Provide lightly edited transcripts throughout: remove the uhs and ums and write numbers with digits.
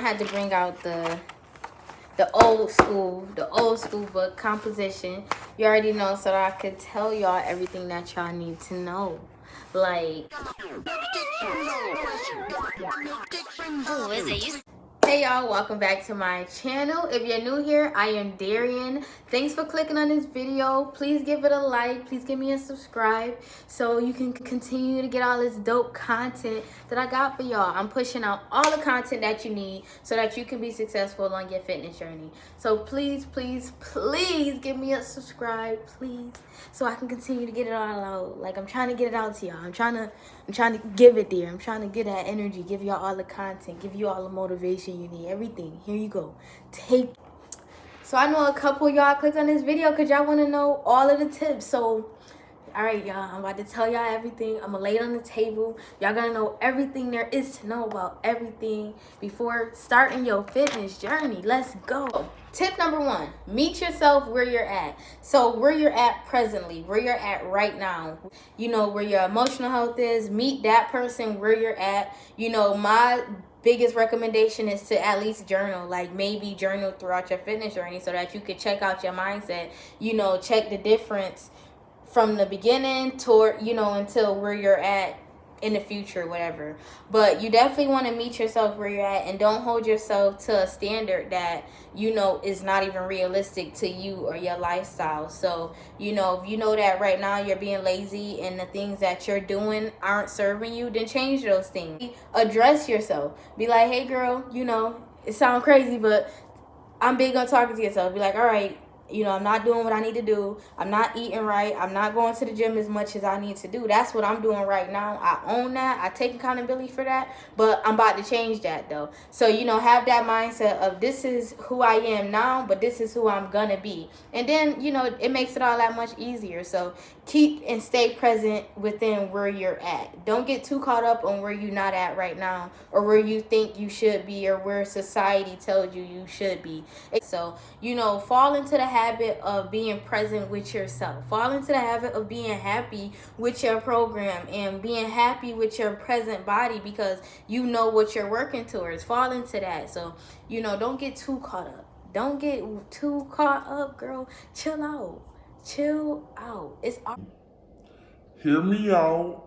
I had to bring out the old school book composition. You already know, so that I could tell y'all everything that y'all need to know. Like, who is it? Hey y'all, welcome back to my channel. If you're new here, I am Darian. Thanks for clicking on this video. Please give it a like. Please give me a subscribe so you can continue to get all this dope content that I got for y'all. I'm pushing out all the content that you need so that you can be successful on your fitness journey. So please, please, please give me a subscribe, please, so I can continue to get it all out. Like, I'm trying to get it out to y'all. I'm trying to give it there. I'm trying to get that energy, give y'all all the content, give you all the motivation you need, everything. Here you go. Take. So I know a couple of y'all clicked on this video because y'all want to know all of the tips. So, all right, y'all, I'm about to tell y'all everything. I'm going to lay it on the table. Y'all going to know everything there is to know about everything before starting your fitness journey. Let's go. Tip number 1, meet yourself where you're at. So where you're at presently, where you're at right now, you know, where your emotional health is, meet that person where you're at. You know, my biggest recommendation is to at least journal, like maybe journal throughout your fitness journey so that you could check out your mindset, you know, check the difference from the beginning toward, you know, until where you're at in the future, whatever. But you definitely want to meet yourself where you're at, and don't hold yourself to a standard that, you know, is not even realistic to you or your lifestyle. So, you know, if you know that right now you're being lazy and the things that you're doing aren't serving you, then change those things. Address yourself. Be like, hey girl, you know, it sounds crazy, but I'm big on talking to yourself. Be like, all right, you know, I'm not doing what I need to do. I'm not eating right. I'm not going to the gym as much as I need to do. That's what I'm doing right now. I own that. I take accountability for that. But I'm about to change that, though. So, you know, have that mindset of this is who I am now, but this is who I'm going to be. And then, you know, it makes it all that much easier. So keep and stay present within where you're at. Don't get too caught up on where you're not at right now, or where you think you should be, or where society tells you you should be. So, you know, fall into the habit of being present with yourself. Fall into the habit of being happy with your program and being happy with your present body, because you know what you're working towards. Fall into that. So, you know, don't get too caught up. Don't get too caught up, girl. Chill out. Chill out. It's Hear me out.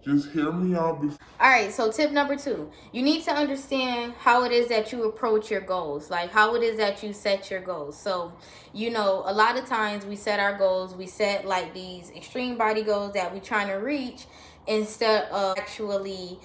Just hear me out. All right, so tip number 2, you need to understand how it is that you approach your goals, like how it is that you set your goals. So, you know, a lot of times we set our goals, we set like these extreme body goals that we're trying to reach, instead of actually,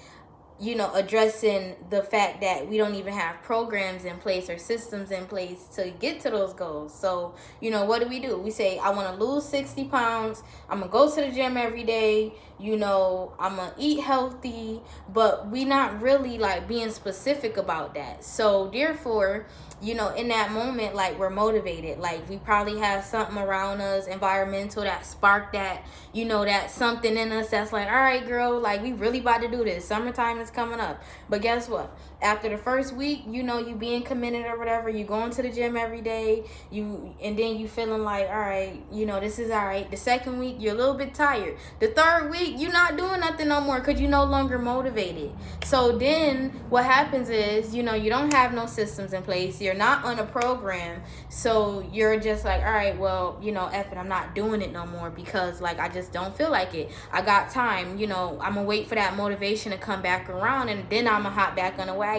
you know, addressing the fact that we don't even have programs in place or systems in place to get to those goals. So, you know, what do? We say, I want to lose 60 pounds. I'm going to go to the gym every day. You know, I'm going to eat healthy. But we not really like being specific about that. So therefore, you know, in that moment, like, we're motivated. Like, we probably have something around us, environmental, that spark that, you know, that something in us that's like, all right, girl, like, we really about to do this. Summertime is coming up. But guess what? After the first week, you know, you being committed or whatever, you going to the gym every day, and then you feeling like, all right, you know, this is all right. The second week, you're a little bit tired. The third week, you're not doing nothing no more because you're no longer motivated. So then what happens is, you know, you don't have no systems in place. You're not on a program. So you're just like, all right, well, you know, F it, I'm not doing it no more because, like, I just don't feel like it. I got time, you know, I'm going to wait for that motivation to come back around, and then I'm going to hop back on the wagon.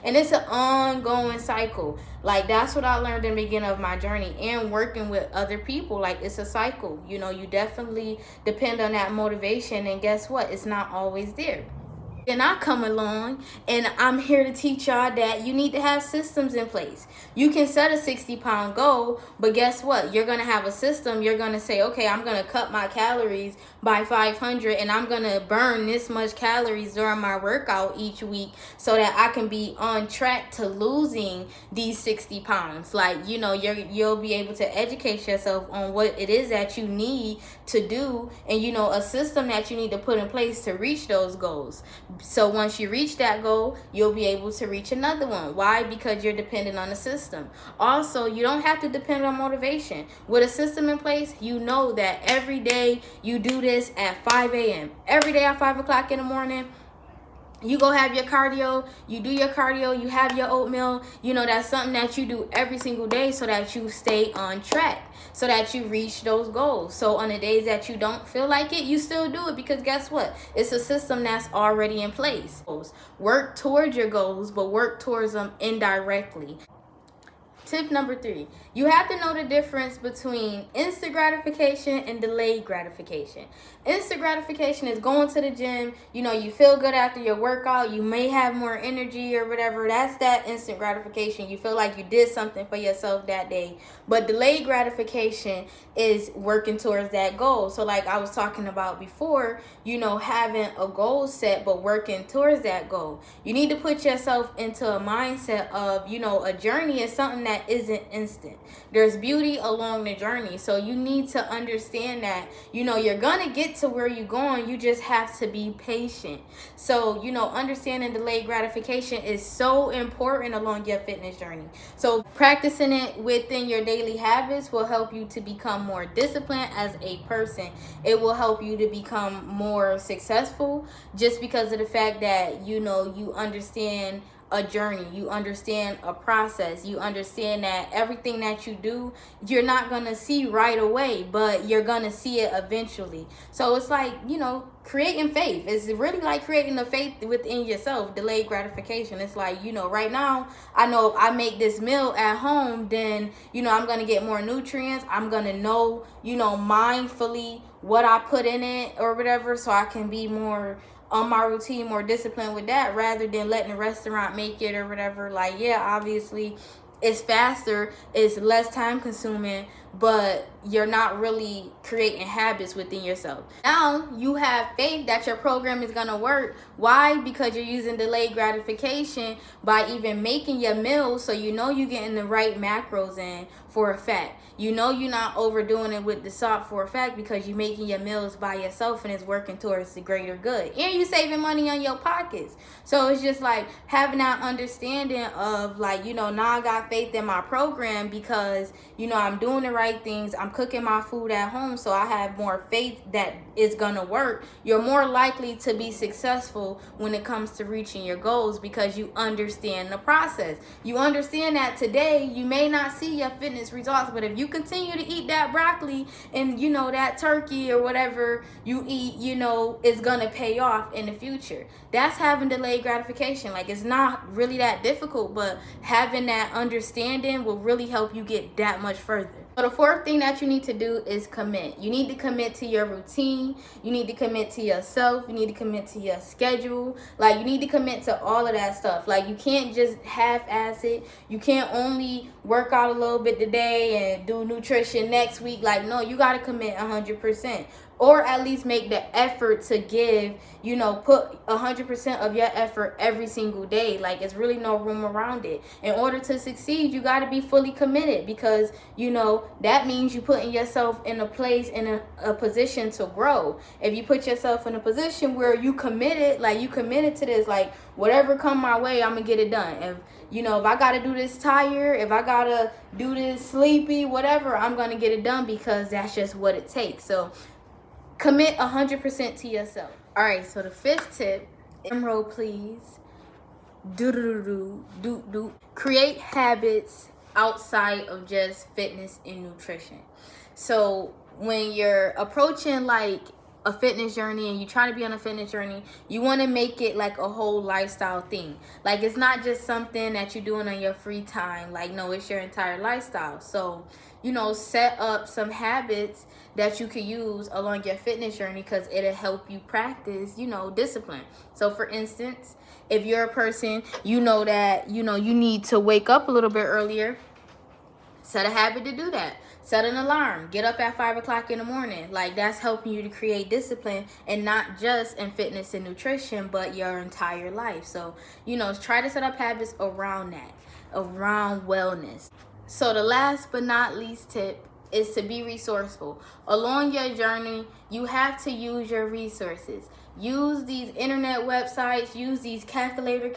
And it's an ongoing cycle. Like, that's what I learned in the beginning of my journey, and working with other people. Like, it's a cycle. You know, you definitely depend on that motivation, and guess what? It's not always there. Then I come along and I'm here to teach y'all that you need to have systems in place. You can set a 60-pound goal, but guess what? You're going to have a system. You're going to say, okay, I'm going to cut my calories by 500, and I'm going to burn this much calories during my workout each week so that I can be on track to losing these 60 pounds. Like, you know, you'll be able to educate yourself on what it is that you need to do, and, you know, a system that you need to put in place to reach those goals. So once you reach that goal, you'll be able to reach another one. Why? Because you're dependent on the system. Also, you don't have to depend on motivation. With a system in place, you know that every day you do this at 5 a.m. Every day at 5 o'clock in the morning, You go have your cardio, you do your cardio, you have your oatmeal. That's something that you do every single day so that you stay on track, so that you reach those goals. So on the days that you don't feel like it, you still do it, because guess what? It's a system that's already in place. Work towards your goals, but work towards them indirectly. Tip number 3, you have to know the difference between instant gratification and delayed gratification. Instant gratification is going to the gym, you feel good after your workout, you may have more energy or whatever. That's that instant gratification. You feel like you did something for yourself that day. But delayed gratification is working towards that goal. So like I was talking about before, having a goal set but working towards that goal. You need to put yourself into a mindset of, a journey is something that isn't instant. There's beauty along the journey. So you need to understand that, you're gonna get to where you're going. You just have to be patient. So, understanding delayed gratification is so important along your fitness journey. So practicing it within your daily habits will help you to become more disciplined as a person. It will help you to become more successful, just because of the fact that, you understand a journey, you understand a process, you understand that everything that you do, you're not gonna see right away, but you're gonna see it eventually. So it's like, creating faith. It's really like creating a faith within yourself. Delayed gratification. It's like, right now, I know if I make this meal at home, then, I'm gonna get more nutrients. I'm gonna know, mindfully what I put in it or whatever, so I can be more on my routine, more disciplined with that, rather than letting the restaurant make it or whatever. Like, yeah, obviously it's faster, it's less time consuming, but you're not really creating habits within yourself. Now you have faith that your program is gonna work. Why? Because you're using delayed gratification by even making your meals, so you're getting the right macros in for a fact. You're not overdoing it with the salt for a fact, because you're making your meals by yourself and it's working towards the greater good. And you're saving money on your pockets. So it's just like having that understanding of like, now I got faith in my program because, I'm doing the right things. I'm cooking my food at home, so I have more faith that it's gonna work. You're more likely to be successful when it comes to reaching your goals, because you understand the process. You understand that today you may not see your fitness results, but if you continue to eat that broccoli and that turkey or whatever you eat, it's gonna pay off in the future. That's having delayed gratification. Like, it's not really that difficult, but having that understanding will really help you get that much further. So the 4th thing that you need to do is commit. You need to commit to your routine. You need to commit to yourself. You need to commit to your schedule. Like, you need to commit to all of that stuff. Like, you can't just half-ass it. You can't only work out a little bit today and do nutrition next week. Like, no, you got to commit 100%. Or at least make the effort to give, put 100% of your effort every single day. Like, it's really no room around it. In order to succeed, you got to be fully committed, because, that means you putting yourself in a place, in a position to grow. If you put yourself in a position where you committed, like you committed to this, like whatever come my way, I'm going to get it done. If I got to do this tired, if I got to do this sleepy, whatever, I'm going to get it done, because that's just what it takes. So commit 100% to yourself. All right, so the 5th tip, drum roll please. Create habits outside of just fitness and nutrition. So when you're approaching like a fitness journey and you try to be on a fitness journey, you want to make it like a whole lifestyle thing. Like, it's not just something that you're doing on your free time. Like, no, it's your entire lifestyle. So, set up some habits that you can use along your fitness journey, because it'll help you practice, discipline. So for instance, if you're a person, that, you need to wake up a little bit earlier, set a habit to do that. Set an alarm. Get up at 5 o'clock in the morning. Like, that's helping you to create discipline, and not just in fitness and nutrition, but your entire life. So, try to set up habits around that, around wellness. So the last but not least tip is to be resourceful. Along your journey, you have to use your resources. Use these internet websites, use these calorie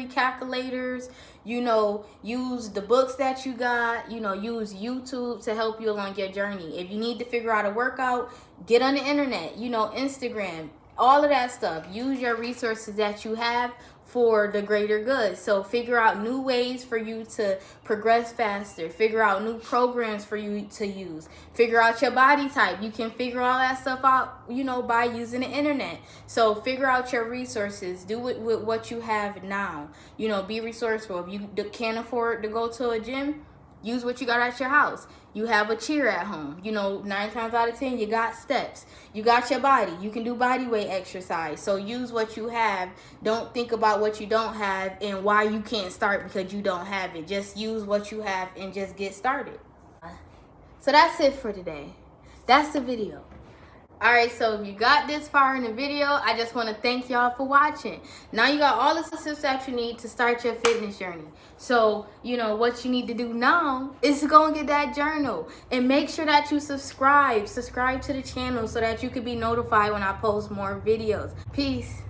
calculators, use the books that you got, use YouTube to help you along your journey. If you need to figure out a workout, get on the internet, Instagram. all of that stuff. Use your resources that you have for the greater good. So figure out new ways for you to progress faster. Figure out new programs for you to use. Figure out your body type. You can figure all that stuff out, you know, by using the internet. So figure out your resources. Do it with what you have now. You know, be resourceful. If you can't afford to go to a gym, use what you got at your house. You have a chair at home. You know, 9 times out of 10, you got steps. You got your body. You can do body weight exercise. So use what you have. Don't think about what you don't have and why you can't start because you don't have it. Just use what you have and just get started. So that's it for today. That's the video. Alright, so if you got this far in the video, I just want to thank y'all for watching. Now you got all the steps that you need to start your fitness journey. So, you know, what you need to do now is to go and get that journal. And make sure that you subscribe. Subscribe to the channel so that you can be notified when I post more videos. Peace.